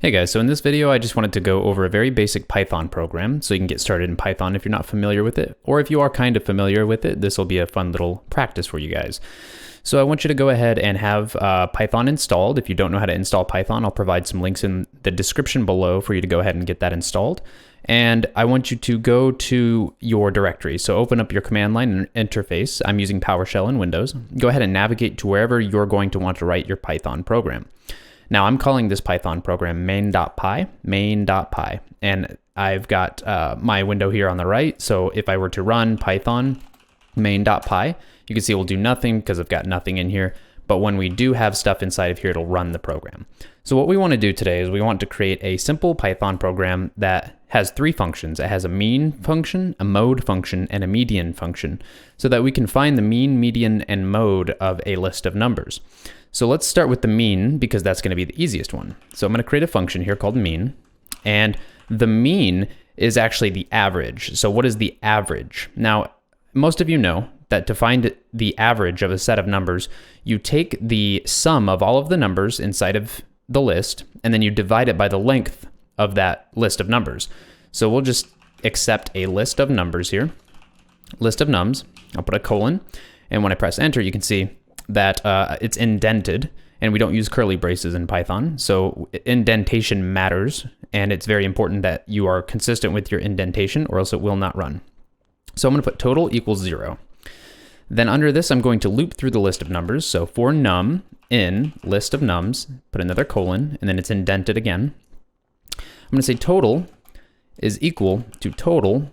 Hey guys, so in this video I just wanted to go over a very basic Python program so you can get started in Python if you're not familiar with it, or if you are kind of familiar with it, this will be a fun little practice for you guys. So I want you to go ahead and have Python installed. If you don't know how to install Python, I'll provide some links in the description below for you to go ahead and get that installed. And I want you to go to your directory. So open up your command line interface. I'm using PowerShell in Windows. Go ahead and navigate to wherever you're going to want to write your Python program. Now I'm calling this Python program main.py, and I've got my window here on the right. So if I were to run Python main.py, you can see it will do nothing because I've got nothing in here. But when we do have stuff inside of here, it'll run the program. So what we want to do today is we want to create a simple Python program that has three functions. It has a mean function, a mode function, and a median function, so that we can find the mean, median, and mode of a list of numbers. So let's start with the mean because that's going to be the easiest one. So I'm going to create a function here called mean, and the mean is actually the average. So what is the average? Now, most of you know that to find the average of a set of numbers, you take the sum of all of the numbers inside of the list, and then you divide it by the length of that list of numbers. So we'll just accept a list of numbers here, list of nums. I'll put a colon, and when I press enter, you can see that it's indented, and we don't use curly braces in Python. So indentation matters, and it's very important that you are consistent with your indentation or else it will not run. So I'm going to put total equals 0. Then under this, I'm going to loop through the list of numbers. So for num in list of nums, put another colon, and then it's indented again. I'm going to say total is equal to total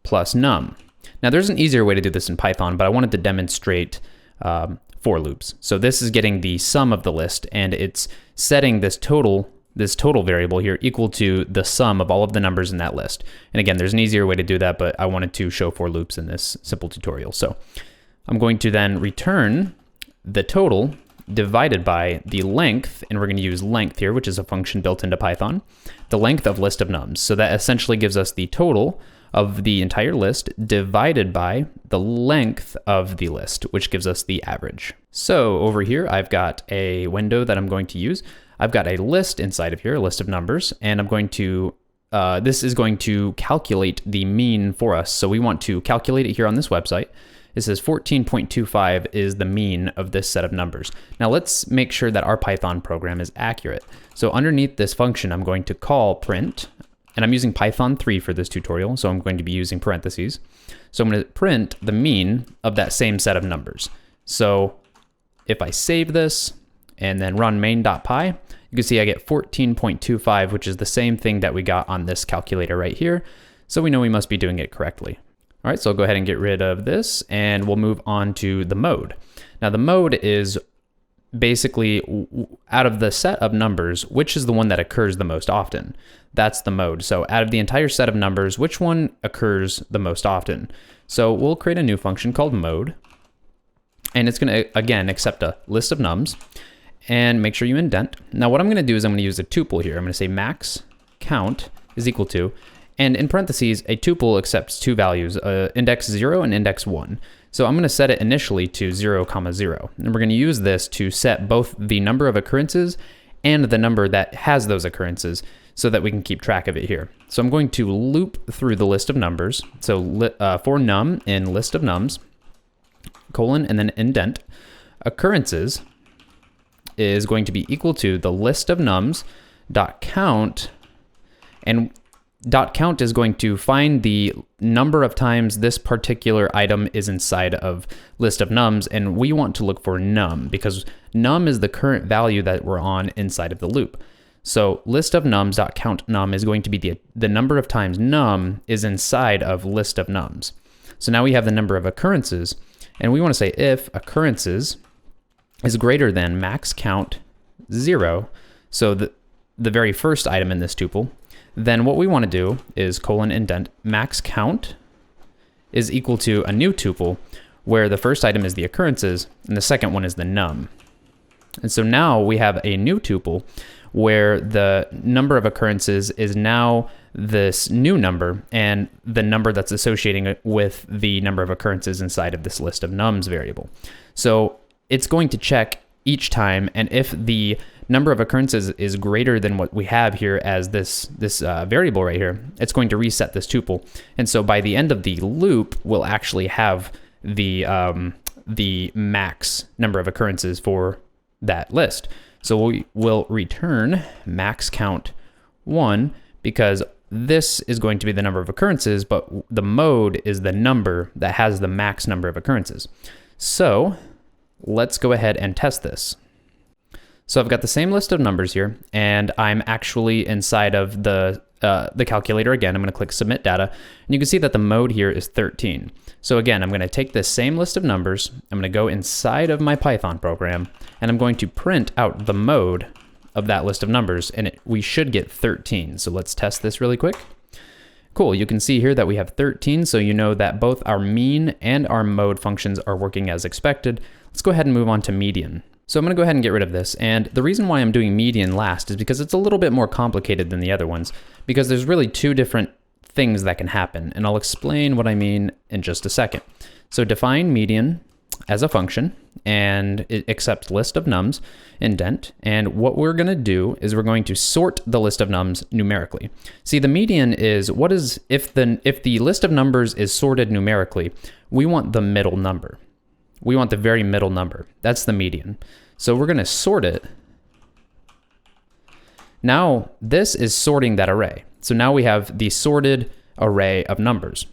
plus num. Now there's an easier way to do this in Python, but I wanted to demonstrate for loops. So this is getting the sum of the list, and it's setting this total variable here equal to the sum of all of the numbers in that list. And again, there's an easier way to do that, but I wanted to show for loops in this simple tutorial. So I'm going to then return the total divided by the length, and we're going to use length here, which is a function built into Python, the length of list of nums. So that essentially gives us the total of the entire list divided by the length of the list, which gives us the average. So over here, I've got a window that I'm going to use. I've got a list inside of here, a list of numbers, and I'm going to, this is going to calculate the mean for us. So we want to calculate it here on this website. It says 14.25 is the mean of this set of numbers. Now let's make sure that our Python program is accurate. So underneath this function, I'm going to call print, and I'm using Python 3 for this tutorial, so I'm going to be using parentheses. So I'm going to print the mean of that same set of numbers. So if I save this and then run main.py, you can see I get 14.25, which is the same thing that we got on this calculator right here. So we know we must be doing it correctly. All right, so I'll go ahead and get rid of this, and we'll move on to the mode. Now the mode is basically out of the set of numbers, which is the one that occurs the most often. That's the mode. So out of the entire set of numbers, which one occurs the most often? So we'll create a new function called mode, and it's going to, again, accept a list of nums, and make sure you indent. Now what I'm going to do is I'm going to use a tuple here. I'm going to say max count is equal to, and in parentheses, a tuple accepts two values, index 0 and index 1. So I'm going to set it initially to 0, 0. And we're going to use this to set both the number of occurrences and the number that has those occurrences so that we can keep track of it here. So I'm going to loop through the list of numbers. So for num in list of nums, colon, and then indent, occurrences is going to be equal to the list of nums dot count, and dot count is going to find the number of times this particular item is inside of list of nums, and we want to look for num because num is the current value that we're on inside of the loop. So list of nums dot count num is going to be the number of times num is inside of list of nums. So now we have the number of occurrences, and we want to say if occurrences is greater than max count 0, so the very first item in this tuple, then what we want to do is colon indent max count is equal to a new tuple where the first item is the occurrences and the second one is the num. And so now we have a new tuple where the number of occurrences is now this new number and the number that's associating it with the number of occurrences inside of this list of nums variable. So it's going to check each time, and if the number of occurrences is greater than what we have here as this variable right here, it's going to reset this tuple. And so by the end of the loop, we'll actually have the max number of occurrences for that list. So we will return max count 1 because this is going to be the number of occurrences, but the mode is the number that has the max number of occurrences. So let's go ahead and test this. So I've got the same list of numbers here, and I'm actually inside of the calculator again. I'm going to click Submit Data, and you can see that the mode here is 13. So again, I'm going to take this same list of numbers, I'm going to go inside of my Python program, and I'm going to print out the mode of that list of numbers, and we should get 13. So let's test this really quick. Cool, you can see here that we have 13, so you know that both our mean and our mode functions are working as expected. Let's go ahead and move on to median. So I'm going to go ahead and get rid of this, and the reason why I'm doing median last is because it's a little bit more complicated than the other ones, because there's really two different things that can happen, and I'll explain what I mean in just a second. So define median as a function, and it accepts list of nums, indent, and what we're going to do is we're going to sort the list of nums numerically. See, the median is if the list of numbers is sorted numerically, we want the middle number. We want the very middle number. That's the median. So we're going to sort it. Now, this is sorting that array. So now we have the sorted array of numbers,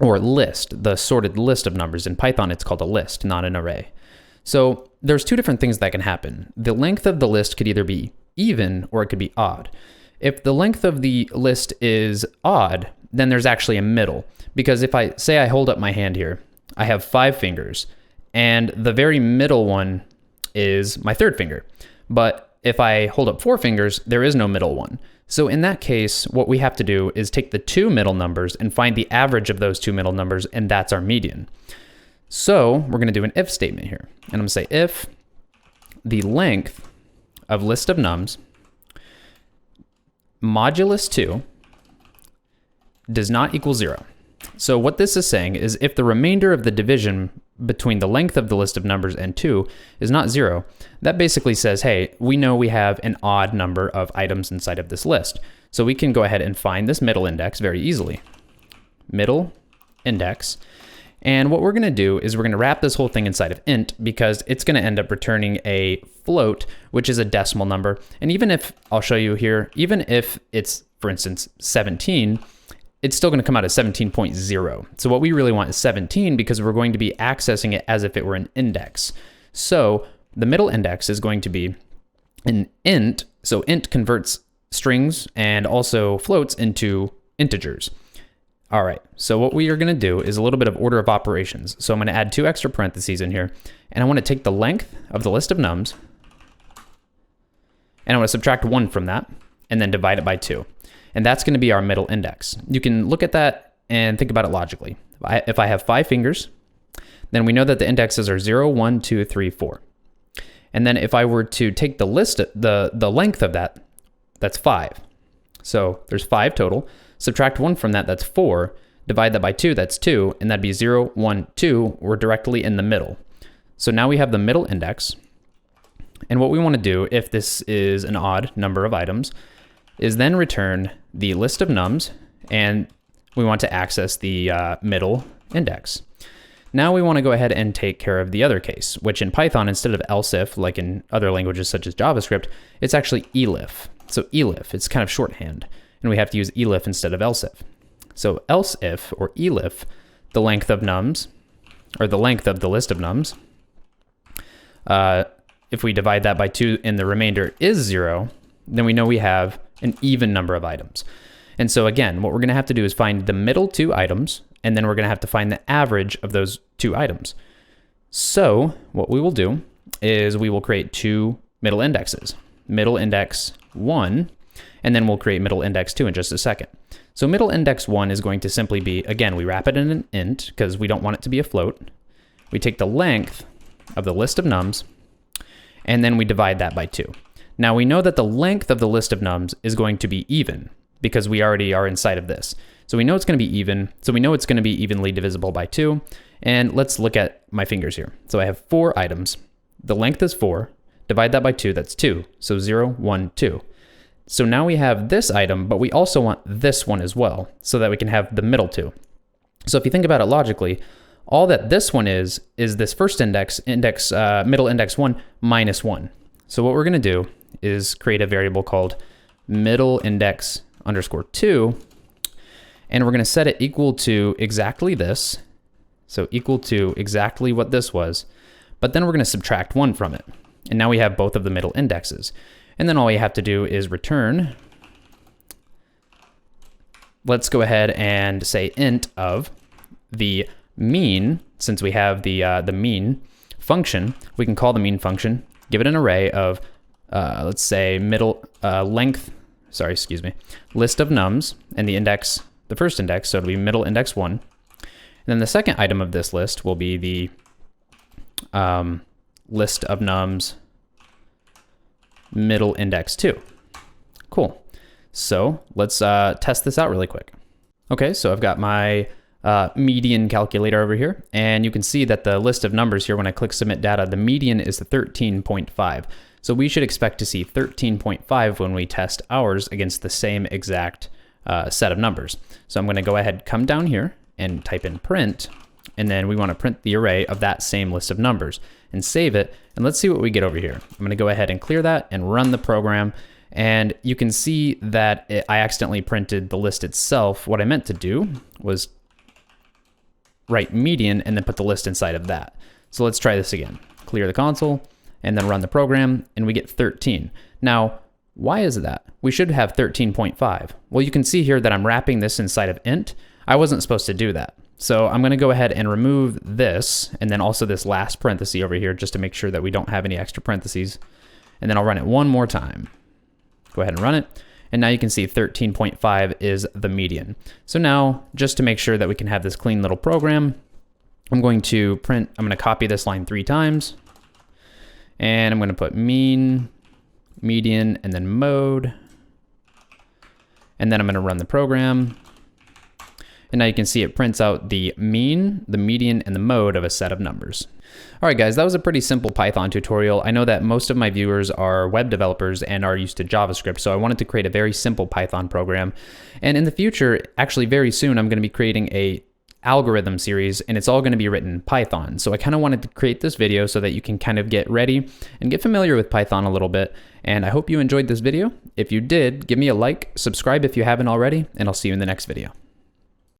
or list, the sorted list of numbers. In Python, it's called a list, not an array. So there's two different things that can happen. The length of the list could either be even or it could be odd. If the length of the list is odd, then there's actually a middle. Because if I say I hold up my hand here, I have 5 fingers, and the very middle one is my third finger. But if I hold up 4 fingers, there is no middle one. So in that case, what we have to do is take the 2 middle numbers and find the average of those 2 middle numbers, and that's our median. So we're going to do an if statement here. And I'm going to say if the length of list of nums modulus 2 does not equal 0. So what this is saying is if the remainder of the division between the length of the list of numbers and 2 is not 0, that basically says, hey, we know we have an odd number of items inside of this list. So we can go ahead and find this middle index very easily. Middle index. And what we're going to do is we're going to wrap this whole thing inside of int, because it's going to end up returning a float, which is a decimal number. And even if, I'll show you here, even if it's, for instance, 17, it's still going to come out as 17.0. So what we really want is 17, because we're going to be accessing it as if it were an index. So the middle index is going to be an int. So int converts strings and also floats into integers. All right, so what we are going to do is a little bit of order of operations. So I'm going to add 2 extra parentheses in here, and I want to take the length of the list of nums, and I want to subtract 1 from that, and then divide it by 2. And that's going to be our middle index. You can look at that and think about it logically. If I have 5 fingers, then we know that the indexes are 0, 1, 2, 3, 4. And then if I were to take the list, the length of that, that's 5. So there's 5 total. Subtract 1 from that, that's 4. Divide that by 2, that's 2. And that'd be 0, 1, 2. We're directly in the middle. So now we have the middle index. And what we want to do, if this is an odd number of items, is then return the list of nums, and we want to access the middle index. Now we want to go ahead and take care of the other case, which in Python, instead of else if, like in other languages such as JavaScript, it's actually elif. So elif, it's kind of shorthand, and we have to use elif instead of else if. So else if, or elif, the length of nums, or the length of the list of nums, if we divide that by 2 and the remainder is 0, then we know we have an even number of items. And so again, what we're going to have to do is find the middle 2 items, and then we're going to have to find the average of those 2 items. So what we will do is we will create 2 middle indexes, middle index 1, and then we'll create middle index 2 in just a second. So middle index 1 is going to simply be, again, we wrap it in an int because we don't want it to be a float. We take the length of the list of nums, and then we divide that by 2. Now we know that the length of the list of nums is going to be even because we already are inside of this. So we know it's going to be even. So we know it's going to be evenly divisible by 2. And let's look at my fingers here. So I have 4 items. The length is 4. divide that by 2, that's 2. So 0, 1, 2. So now we have this item, but we also want this one as well, so that we can have the middle 2. So if you think about it logically, all that this one is this first index, middle index 1, minus 1. So what we're going to do is create a variable called middle index underscore 2, and we're going to set it equal to exactly this, so equal to exactly what this was, but then we're going to subtract 1 from it. And now we have both of the middle indexes. And then all we have to do is return, let's go ahead and say int of the mean. Since we have the mean function, we can call the mean function, give it an array of, let's say list of nums, and the index, the first index, so it'll be middle index 1. And then the second item of this list will be the list of nums middle index 2. Cool. So let's test this out really quick. Okay, so I've got my median calculator over here, and you can see that the list of numbers here, when I click submit data, the median is 13.5. So we should expect to see 13.5 when we test ours against the same exact set of numbers. So I'm going to go ahead, come down here and type in print, and then we want to print the array of that same list of numbers and save it. And let's see what we get over here. I'm going to go ahead and clear that and run the program. And you can see that I accidentally printed the list itself. What I meant to do was write median and then put the list inside of that. So let's try this again. Clear the console and then run the program, and we get 13. Now, why is that? We should have 13.5. Well, you can see here that I'm wrapping this inside of int. I wasn't supposed to do that. So I'm going to go ahead and remove this, and then also this last parenthesis over here, just to make sure that we don't have any extra parentheses. And then I'll run it one more time. Go ahead and run it. And now you can see 13.5 is the median. So now, just to make sure that we can have this clean little program, I'm going to copy this line 3 times. And I'm going to put mean, median, and then mode. And then I'm going to run the program. And now you can see it prints out the mean, the median, and the mode of a set of numbers. All right, guys, that was a pretty simple Python tutorial. I know that most of my viewers are web developers and are used to JavaScript, so I wanted to create a very simple Python program. And in the future, actually very soon, I'm going to be creating a algorithm series, and it's all going to be written in Python. So I kind of wanted to create this video so that you can kind of get ready and get familiar with Python a little bit. And I hope you enjoyed this video. If you did, give me a like, subscribe if you haven't already, and I'll see you in the next video.